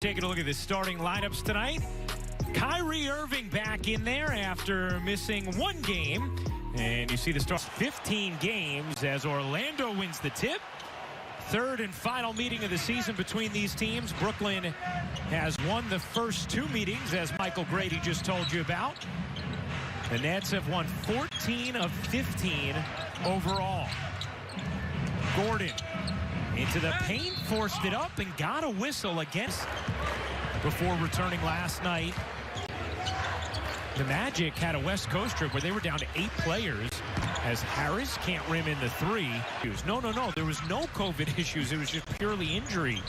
Taking a look at the starting lineups tonight. Kyrie Irving back in there after missing one game. And you see the start 15 games as Orlando wins the tip. Third and final meeting of the season between these teams. Brooklyn has won the first two meetings, as Michael Grady just told you about. The Nets have won 14 of 15 overall. Gordon into the paint, forced it up, and got a whistle against before returning last night. The Magic had a West Coast trip where they were down to 8 players as Harris can't rim in the three. No. There was no COVID issues. It was just purely injury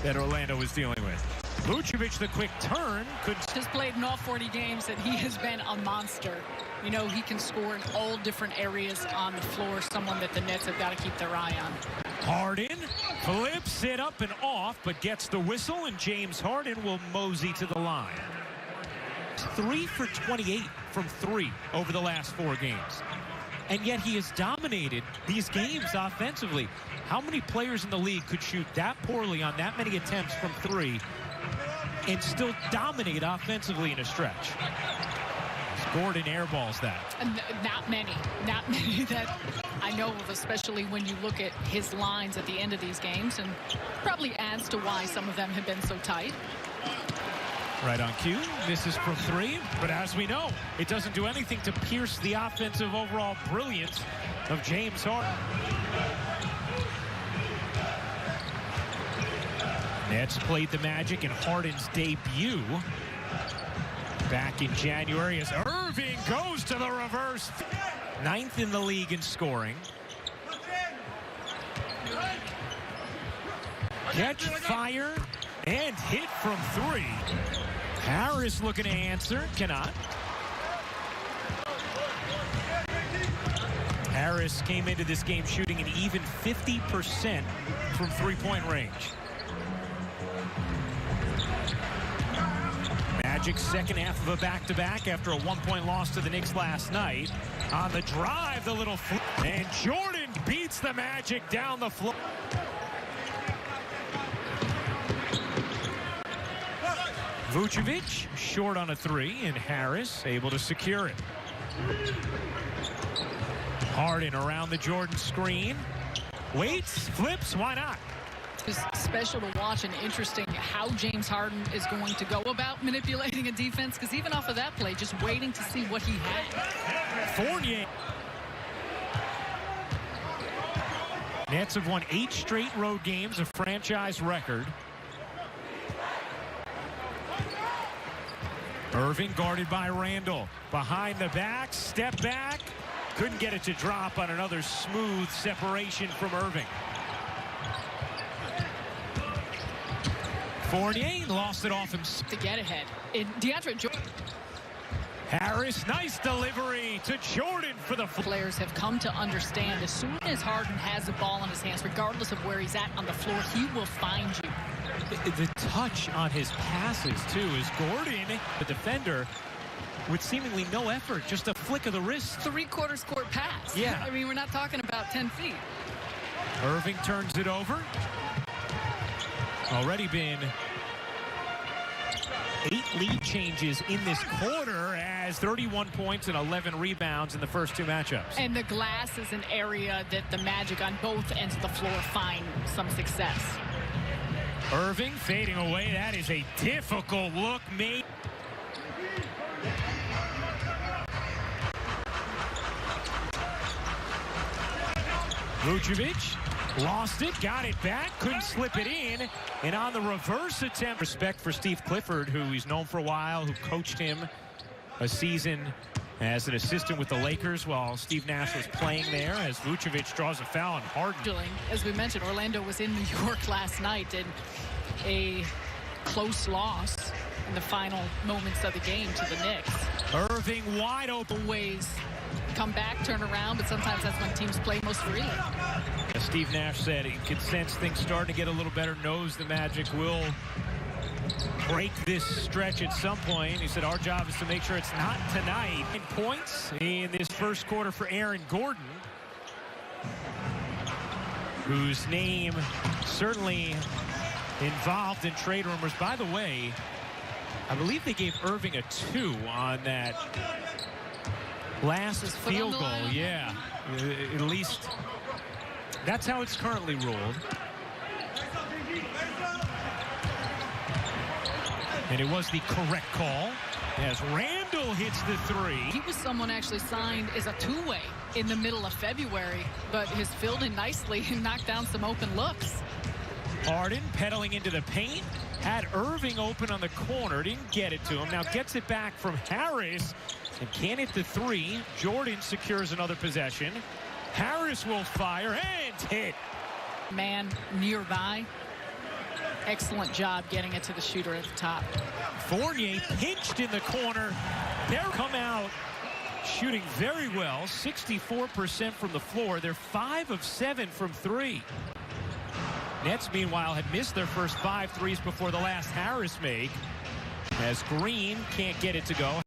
that Orlando was dealing with. Vucevic, the quick turn, could just played in all 40 games, and he has been a monster. You know, he can score in all different areas on the floor, someone that the Nets have got to keep their eye on. Harden flips it up and off, but gets the whistle, and James Harden will mosey to the line. 3 for 28 from 3 over the last 4 games. And yet he has dominated these games offensively. How many players in the league could shoot that poorly on that many attempts from 3 and still dominate offensively in a stretch? Gordon airballs that. Not many that I know of, especially when you look at his lines at the end of these games, and probably adds to why some of them have been so tight. Right on cue, misses from 3, but as we know, it doesn't do anything to pierce the offensive overall brilliance of James Harden. Nets played the Magic in Harden's debut back in January as Irving goes to the reverse. 9th in the league in scoring. Catch, fire, and hit from 3. Harris looking to answer, cannot. Harris came into this game shooting an even 50% from three-point range. Magic's second half of a back-to-back after a 1-point loss to the Knicks last night. On the drive, the little flip, and Jordan beats the Magic down the floor. Vucevic short on a 3, and Harris able to secure it. Harden around the Jordan screen. Waits, flips, why not? It's special to watch and interesting how James Harden is going to go about manipulating a defense, because even off of that play, just waiting to see what he had. Fournier. Nets have won 8 straight road games, a franchise record. Irving guarded by Randall. Behind the back, step back. Couldn't get it to drop on another smooth separation from Irving. Fournier lost it off him. To get ahead. DeAndre Jordan. Harris, nice delivery to Jordan for the... Players have come to understand as soon as Harden has the ball in his hands, regardless of where he's at on the floor, he will find you. The touch on his passes, too, is Gordon, the defender, with seemingly no effort, just a flick of the wrist. 3/4 court pass. Yeah. I mean, we're not talking about 10 feet. Irving turns it over. Already been 8 lead changes in this quarter as 31 points and 11 rebounds in the first 2 matchups. And the glass is an area that the Magic on both ends of the floor find some success. Irving fading away. That is a difficult look made. Vucevic lost it, got it back, couldn't slip it in, and on the reverse attempt. Respect for Steve Clifford, who he's known for a while, who coached him a season as an assistant with the Lakers while Steve Nash was playing there, as Vucevic draws a foul on Harden. As we mentioned, Orlando was in New York last night in a close loss in the final moments of the game to the Knicks. Irving wide open. Ways come back, turn around, but sometimes that's when teams play most freely. As Steve Nash said, he could sense things starting to get a little better, knows the Magic will break this stretch at some point. He said, our job is to make sure it's not tonight. 9 points in this first quarter for Aaron Gordon, whose name certainly involved in trade rumors. By the way, I believe they gave Irving a 2 on that last field goal. Yeah, at least that's how it's currently ruled. And it was the correct call as Randall hits the 3. He was someone actually signed as a two-way in the middle of February, but has filled in nicely and knocked down some open looks. Harden pedaling into the paint, had Irving open on the corner, didn't get it to him. Now gets it back from Harris and can't hit the 3. Jordan secures another possession. Harris will fire and hit. Man nearby. Excellent job getting it to the shooter at the top. Fournier pinched in the corner. They're come out shooting very well, 64% from the floor. They're 5 of 7 from 3. Nets, meanwhile, had missed their first 5 threes before the last Harris make, as Green can't get it to go.